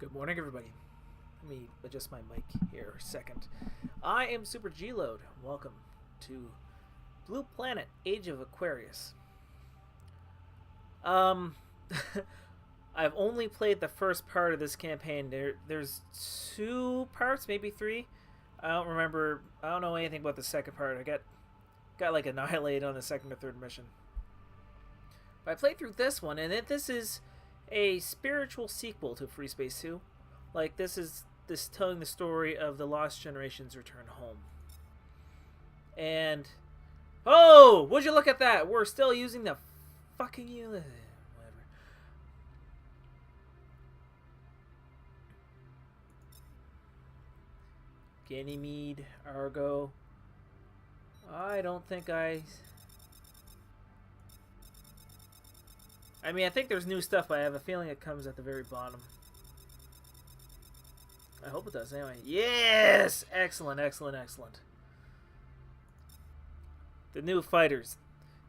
Good morning, everybody. Let me adjust my mic here a second. I am Super G-Load. Welcome to Blue Planet, Age of Aquarius. I've only played the first part of this campaign. There's two parts, maybe three. I don't remember. I don't know anything about the second part. I got like annihilated on the second or third mission. But I played through this one, and this is a spiritual sequel to Freespace 2. Like, this is telling the story of the Lost Generation's return home. And oh, would you look at that? We're still using the fucking whatever. Ganymede, Argo. I don't think I mean, I think there's new stuff, but I have a feeling it comes at the very bottom. I hope it does, anyway. Yes! Excellent, excellent, excellent. The new fighters.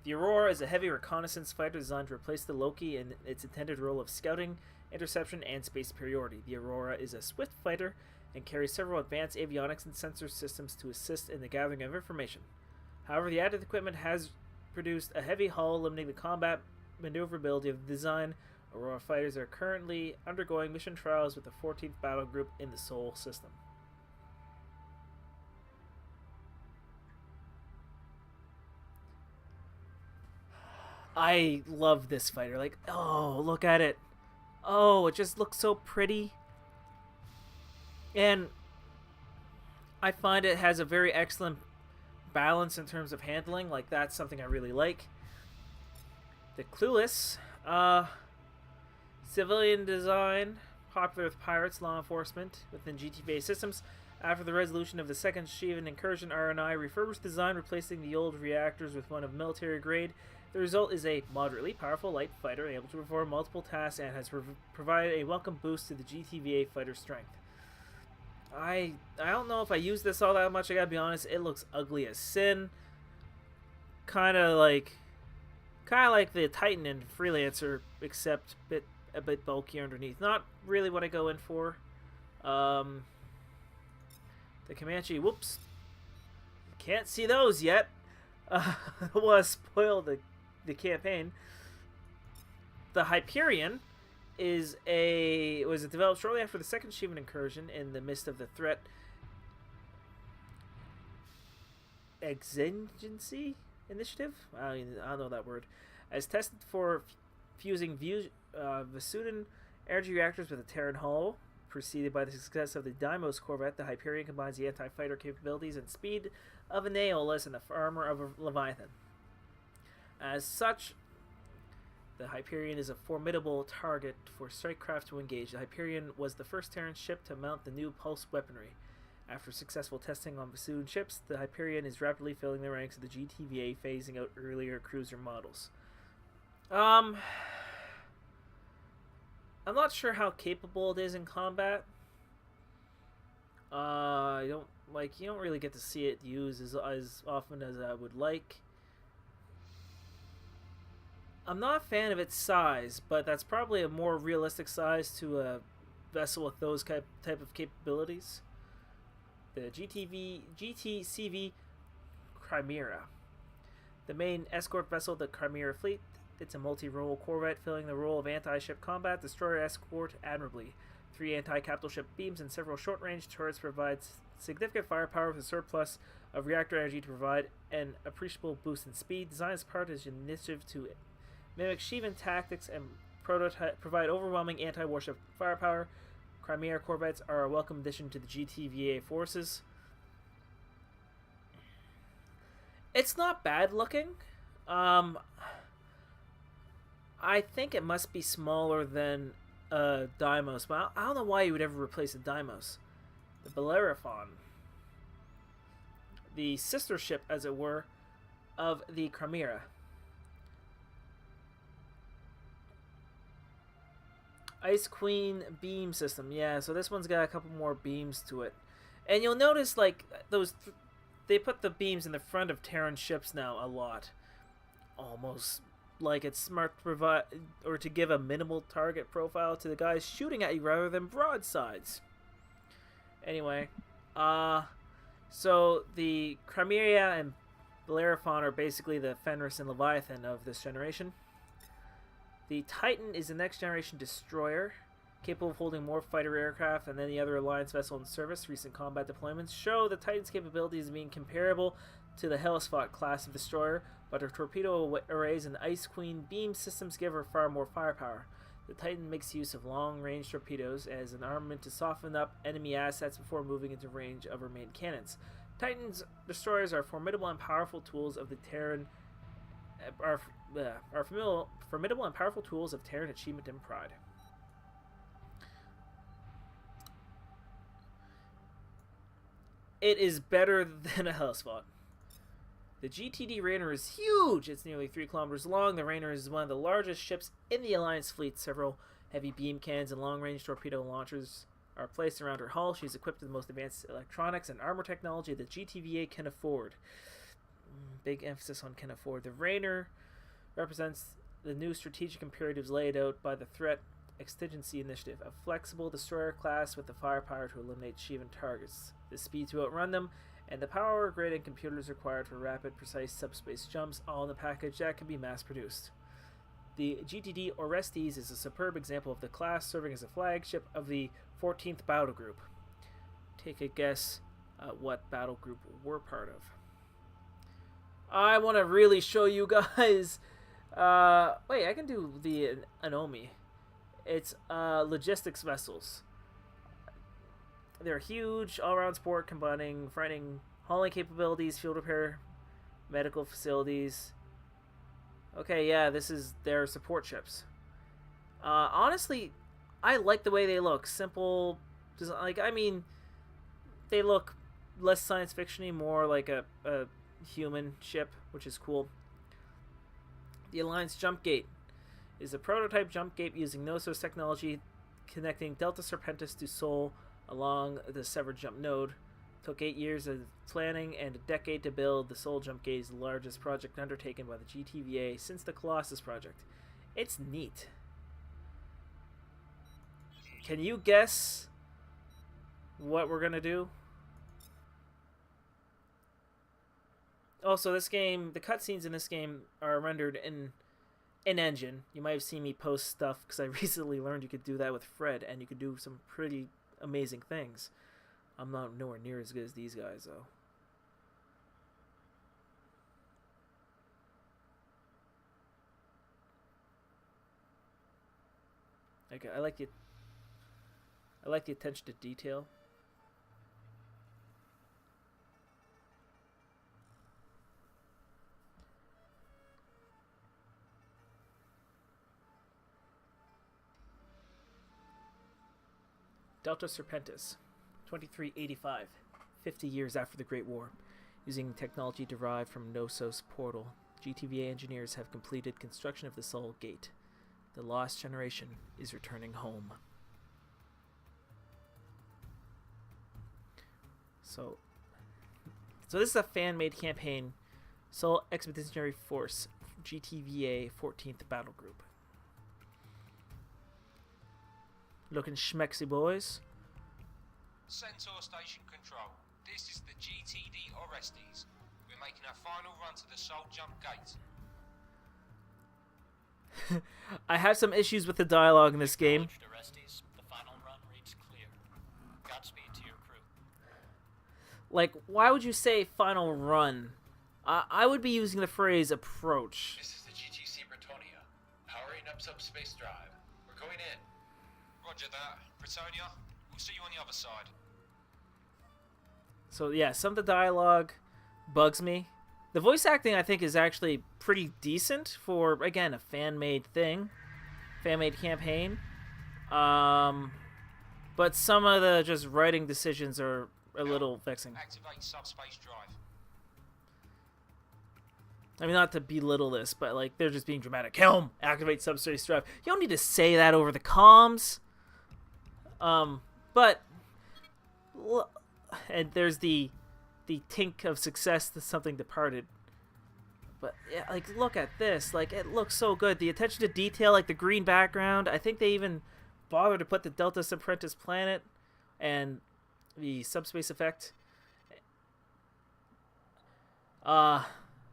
The Aurora is a heavy reconnaissance fighter designed to replace the Loki in its intended role of scouting, interception, and space superiority. The Aurora is a swift fighter and carries several advanced avionics and sensor systems to assist in the gathering of information. However, the added equipment has produced a heavy hull, limiting the combat maneuverability of the design. Aurora fighters are currently undergoing mission trials with the 14th Battlegroup in the Sol system. I love this fighter. Like, oh, look at it. Oh, it just looks so pretty. And I find it has a very excellent balance in terms of handling. Like, that's something I really like. The Clueless, civilian design, popular with pirates, law enforcement within GTVA systems. After the resolution of the second Shivan incursion, RNI refurbished design, replacing the old reactors with one of military grade. The result is a moderately powerful light fighter able to perform multiple tasks and has provided a welcome boost to the GTVA fighter strength. I don't know if I use this all that much, I gotta be honest. It looks ugly as sin. Kind of like the Titan and Freelancer, except a bit bulkier underneath. Not really what I go in for. The Comanche, whoops. Can't see those yet. I don't want to spoil the campaign. The Hyperion was developed shortly after the second Shivan incursion in the midst of the threat Contingency Initiative? I don't know that word. As tested for fusing Vasudan energy reactors with a Terran hull, preceded by the success of the Deimos corvette, the Hyperion combines the anti-fighter capabilities and speed of an Aeolus and the armor of a Leviathan. As such, the Hyperion is a formidable target for strikecraft to engage. The Hyperion was the first Terran ship to mount the new pulse weaponry. After successful testing on Vasudan ships, the Hyperion is rapidly filling the ranks of the GTVA, phasing out earlier cruiser models. I'm not sure how capable it is in combat. You don't really get to see it used as often as I would like. I'm not a fan of its size, but that's probably a more realistic size to a vessel with those type of capabilities. The GTCV Chimera. The main escort vessel of the Chimera fleet. It's a multi-role corvette filling the role of anti-ship combat destroyer escort admirably. 3 anti-capital ship beams and several short-range turrets provides significant firepower with a surplus of reactor energy to provide an appreciable boost in speed. Designed as part of an initiative to mimic Shivan tactics and provide overwhelming anti-warship firepower. Chimera corvettes are a welcome addition to the GTVA forces. It's not bad looking. I think it must be smaller than Deimos, but I don't know why you would ever replace a Deimos. The Bellerophon. The sister ship, as it were, of the Chimera. Ice Queen beam system. Yeah, so this one's got a couple more beams to it. And you'll notice, like, they put the beams in the front of Terran ships now a lot. Almost like it's smart to provide or to give a minimal target profile to the guys shooting at you rather than broadsides. Anyway, so the Chimera and Bellerophon are basically the Fenris and Leviathan of this generation. The Titan is the next generation destroyer, capable of holding more fighter aircraft than any other Alliance vessel in service. Recent combat deployments show the Titan's capabilities as being comparable to the Hellespont class of destroyer, but her torpedo arrays and Ice Queen beam systems give her far more firepower. The Titan makes use of long-range torpedoes as an armament to soften up enemy assets before moving into range of her main cannons. Titan's destroyers are formidable and powerful tools of the Terran formidable and powerful tools of Terran achievement and pride. It is better than a Hellespont. The GTD Rainer is huge. It's nearly 3 kilometers long. The Rainer is one of the largest ships in the Alliance fleet. Several heavy beam cannons and long-range torpedo launchers are placed around her hull. She's equipped with the most advanced electronics and armor technology that GTVA can afford. Big emphasis on can afford. The Rainer represents the new strategic imperatives laid out by the Threat Contingency Initiative, a flexible destroyer class with the firepower to eliminate Shivan targets, the speed to outrun them, and the power, grid, and computers required for rapid, precise subspace jumps, all in a package that can be mass-produced. The GTD Orestes is a superb example of the class, serving as a flagship of the 14th Battlegroup. Take a guess at what Battlegroup we're part of. I want to really show you guys... wait, I can do the Anomi. It's logistics vessels. They're huge, all-around sport, combining frightening hauling capabilities, field repair, medical facilities. Okay, yeah, this is their support ships. Honestly, I like the way they look. Simple, like, I mean, they look less science fiction-y, more like a human ship, which is cool. The Alliance Jump Gate is a prototype jump gate using Knossos technology, connecting Delta Serpentis to Sol along the severed jump node. Took 8 years of planning and a decade to build. The Sol Jump Gate is the largest project undertaken by the GTVA since the Colossus project. It's neat. Can you guess what we're gonna do? Also, this game, the cutscenes in this game are rendered in engine. You might have seen me post stuff because I recently learned you could do that with Fred, and you could do some pretty amazing things. I'm not nowhere near as good as these guys, though. Okay, I like the attention to detail. Delta Serpentis, 2385, 50 years after the Great War. Using technology derived from Knossos portal, GTVA engineers have completed construction of the Sol Gate. The lost generation is returning home. So this is a fan-made campaign. Sol Expeditionary Force, GTVA 14th Battlegroup. Looking schmexy, boys. Centaur Station Control. This is the GTD Orestes. We're making our final run to the Sol Jump Gate. I have some issues with the dialogue in this game. Orestes, the final run reads clear. Godspeed to your crew. Like, why would you say final run? I would be using the phrase approach. This is the GTC Bretonia, powering up subspace drive. We're going in. Roger that. Bretonia, we'll see you on the other side. So yeah, some of the dialogue bugs me. The voice acting, I think, is actually pretty decent for, again, a fan-made thing. Fan-made campaign. But some of the just writing decisions are a little vexing. Activate subspace drive. I mean, not to belittle this, but, like, they're just being dramatic. Helm! Activate subspace drive. You don't need to say that over the comms. But... And there's the tink of success to something departed. But yeah, like, look at this. Like, it looks so good. The attention to detail, like the green background. I think they even bothered to put the Delta Apprentice planet and the subspace effect.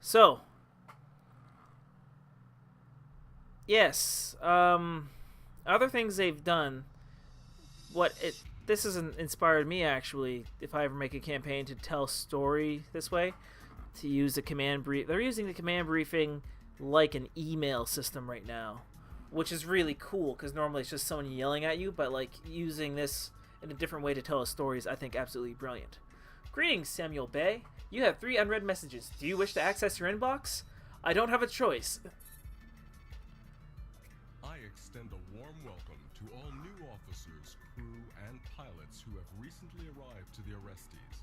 So yes, other things they've done. This has inspired me, actually, if I ever make a campaign, to tell story this way, to use the command brief. They're using the command briefing like an email system right now, which is really cool, because normally it's just someone yelling at you, but like using this in a different way to tell a story is, I think, absolutely brilliant. Greetings, Samuel Bay. You have 3 unread messages. Do you wish to access your inbox? I don't have a choice. I extend a warm welcome to all new officers, crew, and pilots who have recently arrived to the Orestes.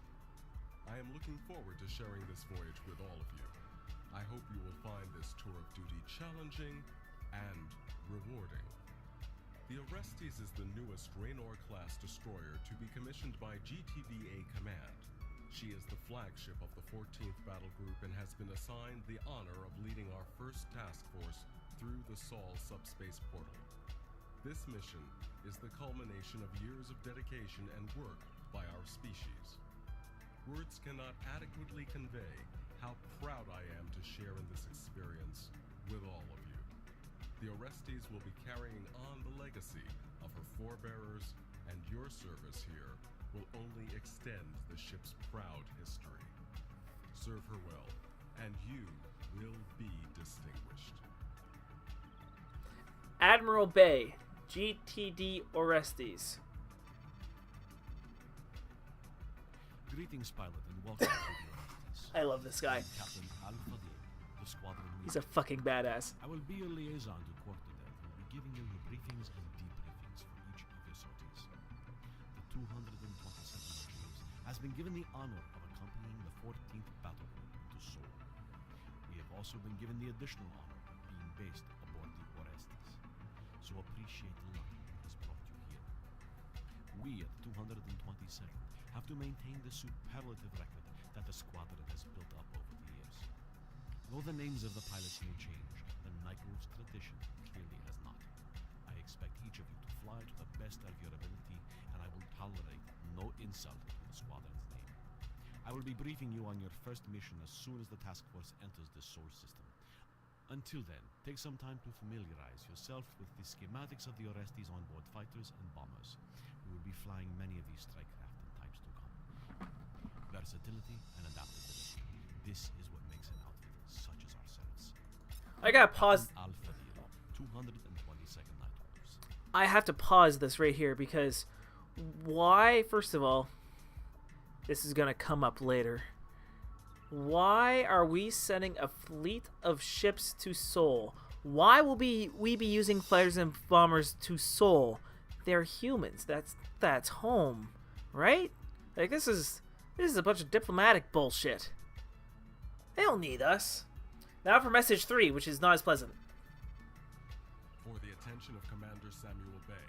I am looking forward to sharing this voyage with all of you. I hope you will find this tour of duty challenging and rewarding. The Orestes is the newest Raynor-class destroyer to be commissioned by GTVA Command. She is the flagship of the 14th Battlegroup and has been assigned the honor of leading our first task force through the Sol subspace portal. This mission is the culmination of years of dedication and work by our species. Words cannot adequately convey how proud I am to share in this experience with all of you. The Orestes will be carrying on the legacy of her forebearers, and your service here will only extend the ship's proud history. Serve her well, and you will be distinguished. Admiral Bay, GTD Orestes. Greetings, pilot, and welcome to the Orestes. I love this guy. Captain Alpha D, the squadron leader. He's a fucking badass. I will be your liaison to Quarterdeck and will be giving you your briefings and debriefings for each of your sorties. The 227th Admirals has been given the honor of accompanying the 14th Battlegroup to Sol. We have also been given the additional honor of being based aboard the Orestes. So appreciate the luck that has brought you here. We at the 227th have to maintain the superlative record that the squadron has built up over the years. Though the names of the pilots may change, the Nightwolf's tradition clearly has not. I expect each of you to fly to the best of your ability, and I will tolerate no insult to the squadron's name. I will be briefing you on your first mission as soon as the task force enters the Sol system. Until then, take some time to familiarize yourself with the schematics of the Orestes onboard fighters and bombers. We will be flying many of these strike craft in times to come. Versatility and adaptability. This is what makes an outfit such as ourselves. I gotta pause. Alpha Deal, 222nd Night Orders. I have to pause this right here because why, first of all, this is gonna come up later. Why are we sending a fleet of ships to Sol? Why will we be using fighters and bombers to Sol? They're humans. That's home, right? Like, this is a bunch of diplomatic bullshit. They don't need us. Now for message 3, which is not as pleasant. For the attention of Commander Samuel Bay,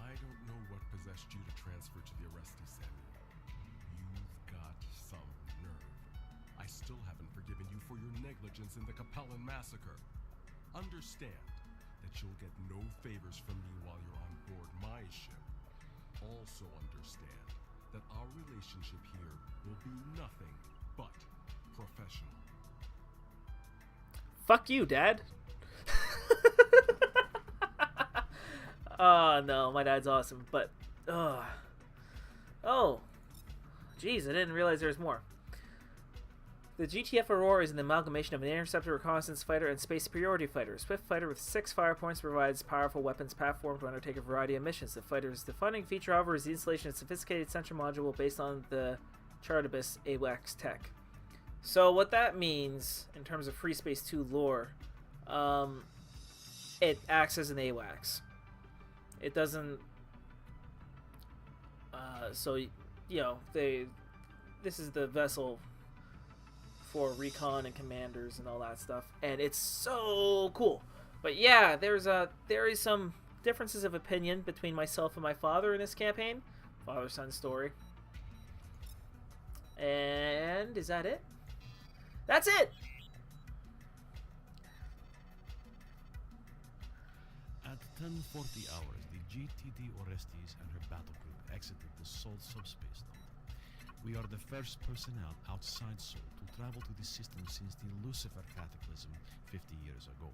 I don't know what possessed you to transfer to the Orestes, Samuel. You've got some nerve. I still haven't forgiven you for your negligence in the Capellan massacre. Understand that you'll get no favors from me while you're on board my ship. Also understand that our relationship here will be nothing but professional. Fuck you, Dad. Oh, no, my dad's awesome, but... Oh. Jeez, I didn't realize there was more. The GTF Aurora is an amalgamation of an interceptor reconnaissance fighter and space superiority fighter. A swift fighter with 6 fire points provides powerful weapons platform to undertake a variety of missions. The fighter's defining feature, however, is the installation of a sophisticated central module based on the Chartibus AWACS tech. So what that means, in terms of Freespace 2 lore, it acts as an AWACS. It doesn't... so, you know, this is the vessel for recon and commanders and all that stuff, and it's so cool. But yeah, there is some differences of opinion between myself and my father in this campaign. Father-son story. And is that it? That's it! 10:40 hours, the GTD Orestes and her battlegroup exited the Sol subspace node. We are the first personnel outside Sol to travel to the system since the Lucifer cataclysm 50 years ago.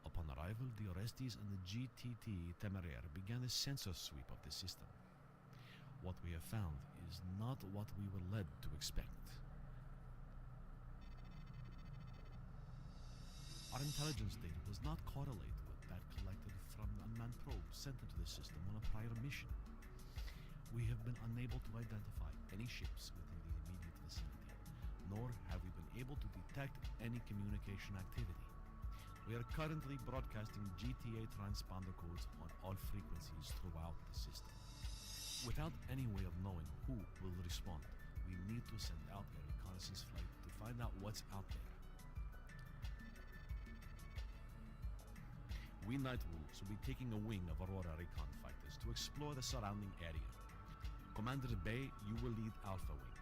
Upon arrival, the Orestes and the GTD Temeraire began a sensor sweep of the system. What we have found is not what we were led to expect. Our intelligence data does not correlate with that collected from unmanned probes sent into the system on a prior mission. We have been unable to identify any ships within the immediate vicinity, nor have we been able to detect any communication activity. We are currently broadcasting GTA transponder codes on all frequencies throughout the system. Without any way of knowing who will respond, we need to send out a reconnaissance flight to find out what's out there. We Night Wolves will be taking a wing of Aurora Recon fighters to explore the surrounding area. Commander Bay, you will lead Alpha Wing.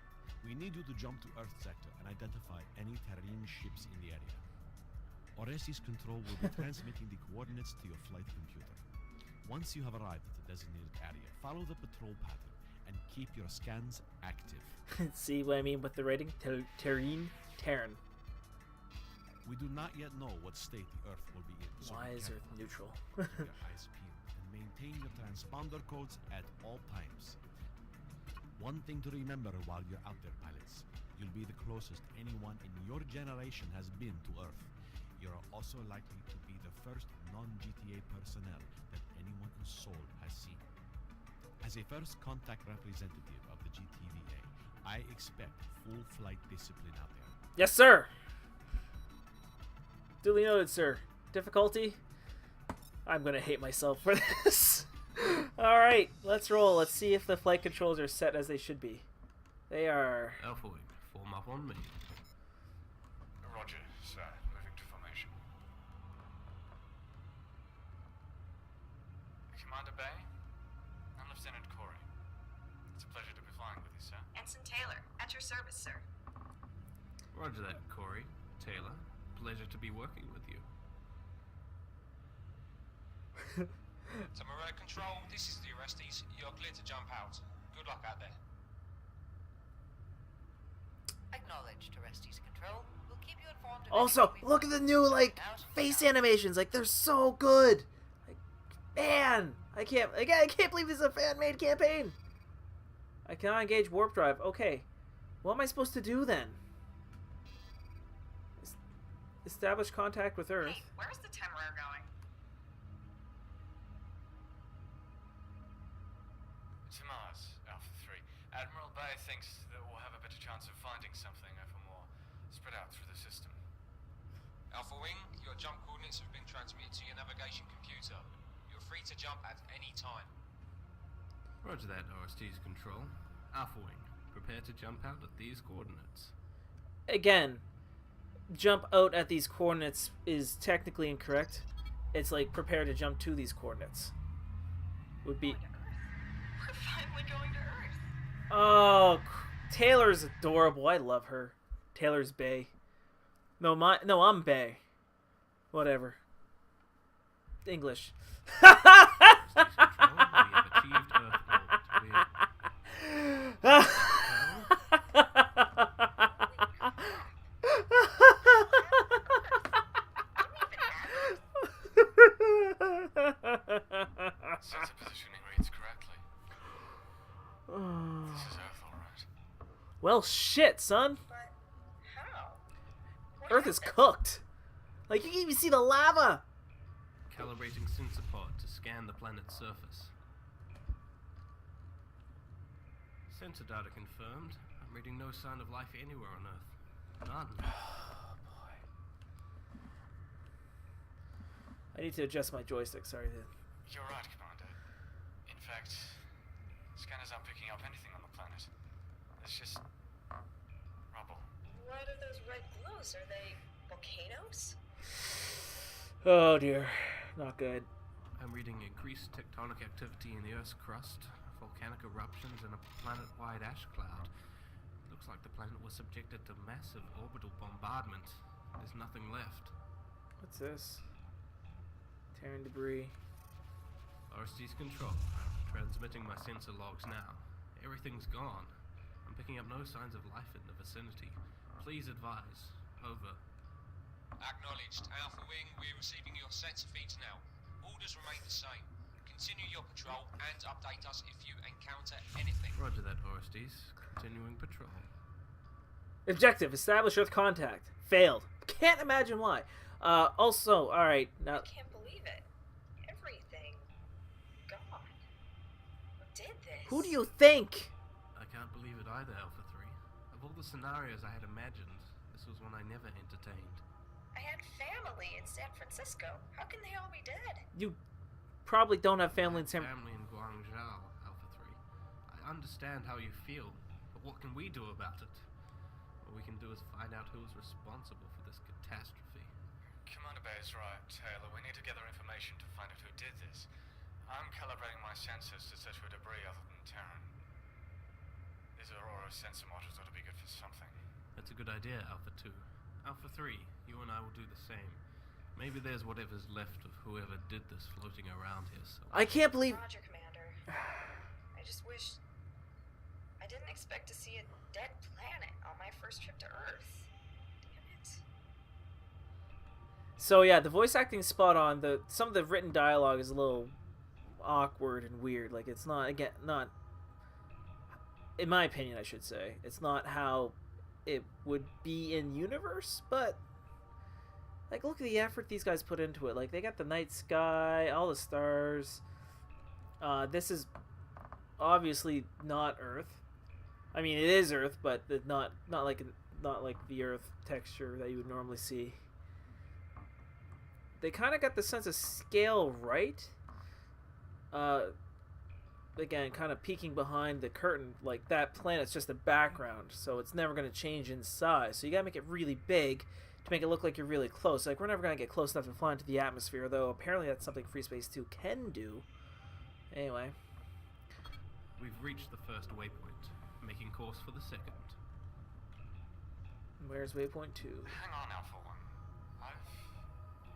We need you to jump to Earth Sector and identify any Terran ships in the area. Orestes Control will be transmitting the coordinates to your flight computer. Once you have arrived at the designated area, follow the patrol pattern and keep your scans active. See what I mean with the rating? Terran. We do not yet know what state the Earth will be in, so Why be is careful. Earth neutral? Keep your eyes peeled and maintain your transponder codes at all times. One thing to remember while you're out there, pilots. You'll be the closest anyone in your generation has been to Earth. You're also likely to be the first non-GTA personnel that anyone in Sol has seen. As a first contact representative of the GTVA, I expect full flight discipline out there. Yes, sir! Duly noted, sir. Difficulty? I'm gonna hate myself for this. Alright, let's roll. Let's see if the flight controls are set as they should be. They are... Alpha Wing, form up on me. Roger, sir. Moving to formation. Commander Bay? I'm Lieutenant Corey. It's a pleasure to be flying with you, sir. Ensign Taylor, at your service, sir. Roger that, Corey. Taylor, pleasure to be working with you. Temeraire Control, this is the Orestes. You're clear to jump out. Good luck out there. Acknowledged, Orestes Control. We'll keep you informed of Also, anything we look at find. the new, like, Out. face animations. Like, they're so good. Like, man, I can't believe this is a fan-made campaign. I cannot engage warp drive. Okay. What am I supposed to do then? Establish contact with Earth. Hey, where's the Temeraire going? To Mars, Alpha 3. Admiral Bay thinks that we'll have a better chance of finding something over more spread out through the system. Alpha Wing, your jump coordinates have been transmitted to your navigation computer. You're free to jump at any time. Roger that, Orestes Control. Alpha Wing, prepare to jump out at these coordinates. Again, jump out at these coordinates is technically incorrect. It's like prepare to jump to these coordinates. Would be... We're finally going to Earth. Oh, Taylor's adorable. I love her. Taylor's Bay. No, I'm Bay. Whatever. English. Orestes Control, we have achieved Earth orbit. Sensor positioning reads correctly. This is Earth, alright. Well, shit, son. But how? What Earth is happened? cooked. Like, you can even see the lava. Calibrating sensor pod to scan the planet's surface. Sensor data confirmed. I'm reading no sign of life anywhere on Earth. None. I need to adjust my joystick. Sorry, dude. You're right, Commander. In fact, scanners aren't picking up anything on the planet. It's just rubble. What are those red glows? Are they volcanoes? Oh dear, not good. I'm reading increased tectonic activity in the Earth's crust, volcanic eruptions, and a planet-wide ash cloud. Looks like the planet was subjected to massive orbital bombardment. There's nothing left. What's this? Terran debris. Orestes Control. Transmitting my sensor logs now. Everything's gone. I'm picking up no signs of life in the vicinity. Please advise. Over. Acknowledged. Alpha Wing, we're receiving your sensor feeds now. Orders remain the same. Continue your patrol and update us if you encounter anything. Roger that, Orestes. Continuing patrol. Objective: establish Earth contact. Failed. Can't imagine why. Also, all right. Now, I can't believe it. Everything gone. Who did this? who do you think? I can't believe it either, Alpha 3. Of all the scenarios I had imagined, this was one I never entertained. I had family in San Francisco. How can they all be dead? You probably don't have family in San. Family in Guangzhou, Alpha 3. I understand how you feel, but what can we do about it? All we can do is find out who is responsible for this catastrophe. Commander Bay is right, Taylor. We need to gather information to find out who did this. I'm calibrating my sensors to search for debris other than Terran. These Aurora sensor modules ought to be good for something. That's a good idea, Alpha 2. Alpha 3, you and I will do the same. Maybe there's whatever's left of whoever did this floating around here somewhere. I can't believe. Roger, Commander. I just wish... I didn't expect to see a dead planet on my first trip to Earth. Damn it. So yeah, the voice acting is spot on. Some of the written dialogue is a little awkward and weird. Like it's not in my opinion, I should say, it's not how it would be in universe, but like look at the effort these guys put into it. Like they got the night sky, all the stars. This is obviously not Earth. I mean, it is Earth, but not like the Earth texture that you would normally see. They kind of got the sense of scale right. Again, kind of peeking behind the curtain, like that planet's just a background, so it's never going to change in size. So you gotta make it really big to make it look like you're really close. Like we're never going to get close enough to fly into the atmosphere, though apparently that's something Freespace 2 can do. Anyway. We've reached the first waypoint, making course for the second. Where's waypoint 2? Hang on, Alpha 1. I've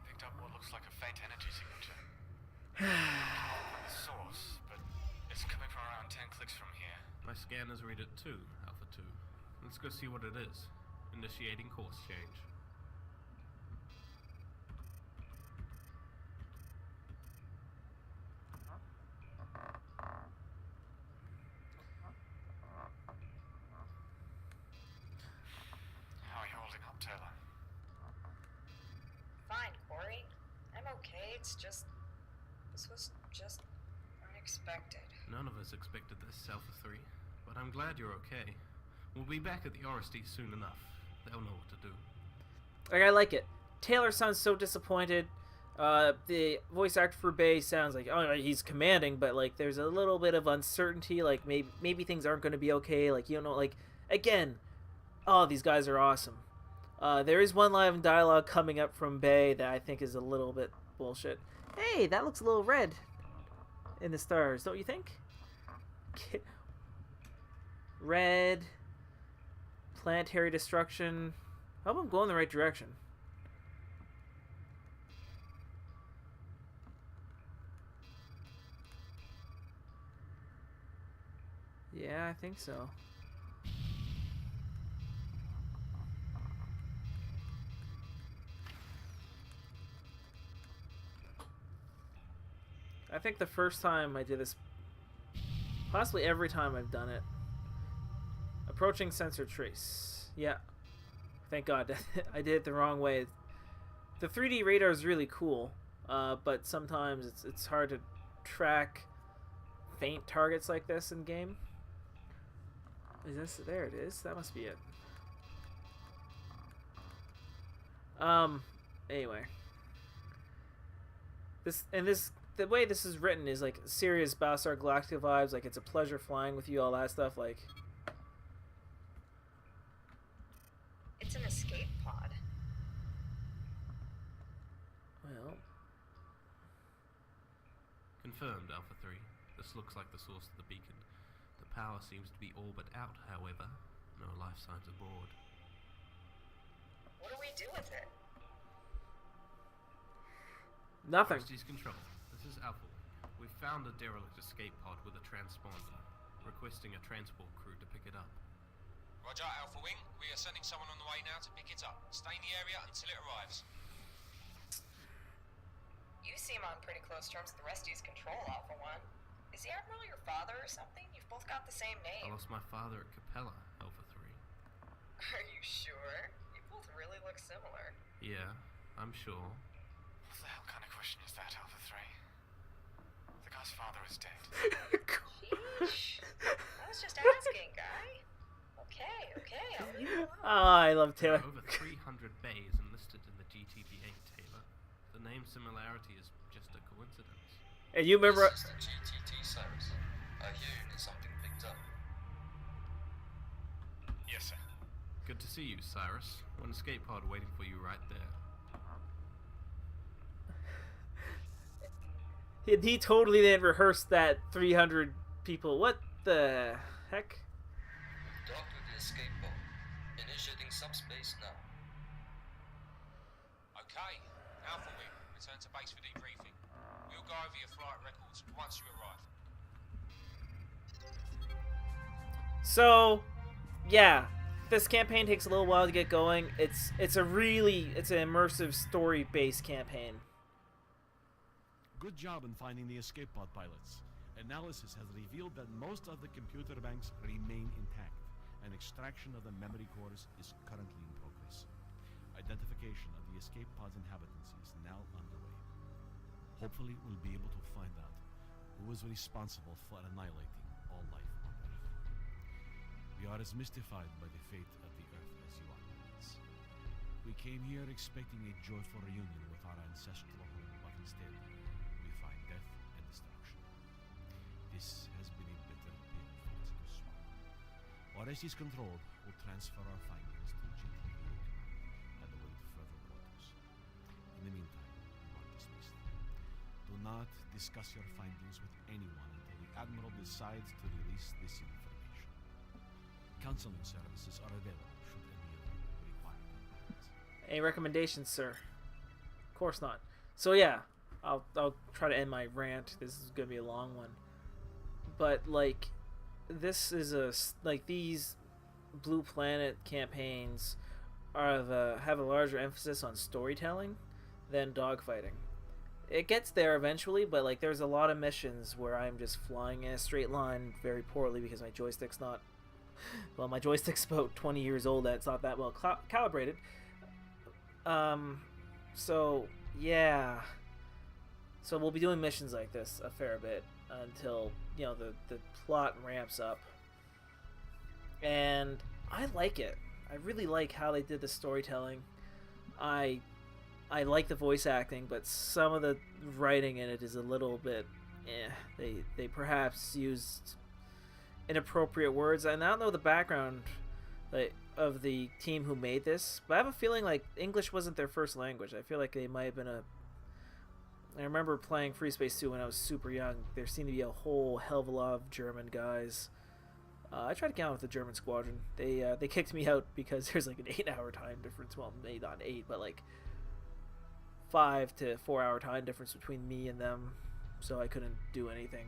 picked up what looks like a faint energy signature. Not the source, but it's coming from around 10 clicks from here. My scanners read it too, Alpha 2. Let's go see what it is. Initiating course change. How are you holding up, Taylor? Fine, Corey. I'm okay. It's just... This was just unexpected. None of us expected this, Alpha 3, but I'm glad you're okay. We'll be back at the Orestes soon enough. They'll know what to do. Like, I like it. Taylor sounds so disappointed. The voice actor for Bay sounds like, oh, he's commanding, but like there's a little bit of uncertainty. Like maybe things aren't going to be okay. Like, you know, like again, oh, these guys are awesome. There is one line of dialogue coming up from Bay that I think is a little bit bullshit. Hey, that looks a little red in the stars, don't you think? Red, planetary destruction. I hope I'm going the right direction. Yeah, I think so. I think the first time I did this, possibly every time I've done it. Approaching sensor trace. Yeah. Thank God. I did it the wrong way. The 3D radar is really cool, but sometimes it's hard to track faint targets like this in game. Is this? There it is. That must be it. Anyway. The way this is written is like serious Battlestar Galactica vibes. Like it's a pleasure flying with you, all that stuff. Like. It's an escape pod. Well. Confirmed, Alpha 3. This looks like the source of the beacon. The power seems to be all but out, however. No life signs aboard. What do we do with it? Nothing. Orestes Control. This is Alpha. We found a derelict escape pod with a transponder, requesting a transport crew to pick it up. Roger, Alpha Wing. We are sending someone on the way now to pick it up. Stay in the area until it arrives. You seem on pretty close terms with the Resties Control, Alpha 1. Is the Admiral your father or something? You've both got the same I name. lost my father at Capella, Alpha 3. Are you sure? You both really look similar. Yeah, I'm sure. What the hell kind of question is that, Alpha 3? The guy's father is dead. Sheesh. I was just asking, guy. Okay, I'll leave you alone. Ah, I love There Taylor. are over 300 bays enlisted in the GTVA, Taylor. The name similarity is just a coincidence. And you remember? This is the GTT, Cyrus. I hear you need something picked up. Yes, sir. Good to see you, Cyrus. One escape pod waiting for you right there. He totally didn't rehearse that 300 people. What the heck? Docked with the escape pod. Initiating subspace now. Okay, Alpha Wing, return to base for debriefing. We'll go over your flight records once you arrive. So, yeah, this campaign takes a little while to get going. It's an immersive story-based campaign. Good job in finding the escape pod pilots. Analysis has revealed that most of the computer banks remain intact, and extraction of the memory cores is currently in progress. Identification of the escape pod's inhabitants is now underway. Hopefully, we'll be able to find out who was responsible for annihilating all life on Earth. We are as mystified by the fate of the Earth as you are, pilots. We came here expecting a joyful reunion with our ancestral home, but instead, we find death and destruction. This has been a bitter pill for us to swallow. Orestes Control will transfer our findings to GTVA and await further orders. In the meantime, you are dismissed. Do not discuss your findings with anyone until the Admiral decides to release this information. Counseling services are available should any of you require them. Any recommendations, sir? Of course not. So yeah, I'll try to end my rant. This is gonna be a long one. But like, this is these Blue Planet campaigns have a larger emphasis on storytelling than dogfighting. It gets there eventually, but like there's a lot of missions where I'm just flying in a straight line very poorly because my joystick's not. Well, my joystick's about 20 years old. And it's not that well calibrated. So yeah. So we'll be doing missions like this a fair bit until, you know, the plot ramps up. And I like it. I really like how they did the storytelling. I like the voice acting, but some of the writing in it is a little bit they perhaps used inappropriate words. And I don't know the background of the team who made this, but I have a feeling like English wasn't their first language. I feel like they might have been I remember playing Freespace 2 when I was super young. There seemed to be a whole hell of a lot of German guys. I tried to get on with the German squadron. They kicked me out because there's like an 8-hour time difference. Well, maybe not 8, but like 5 to 4 hour time difference between me and them. So I couldn't do anything.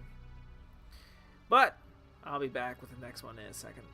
But I'll be back with the next one in a second.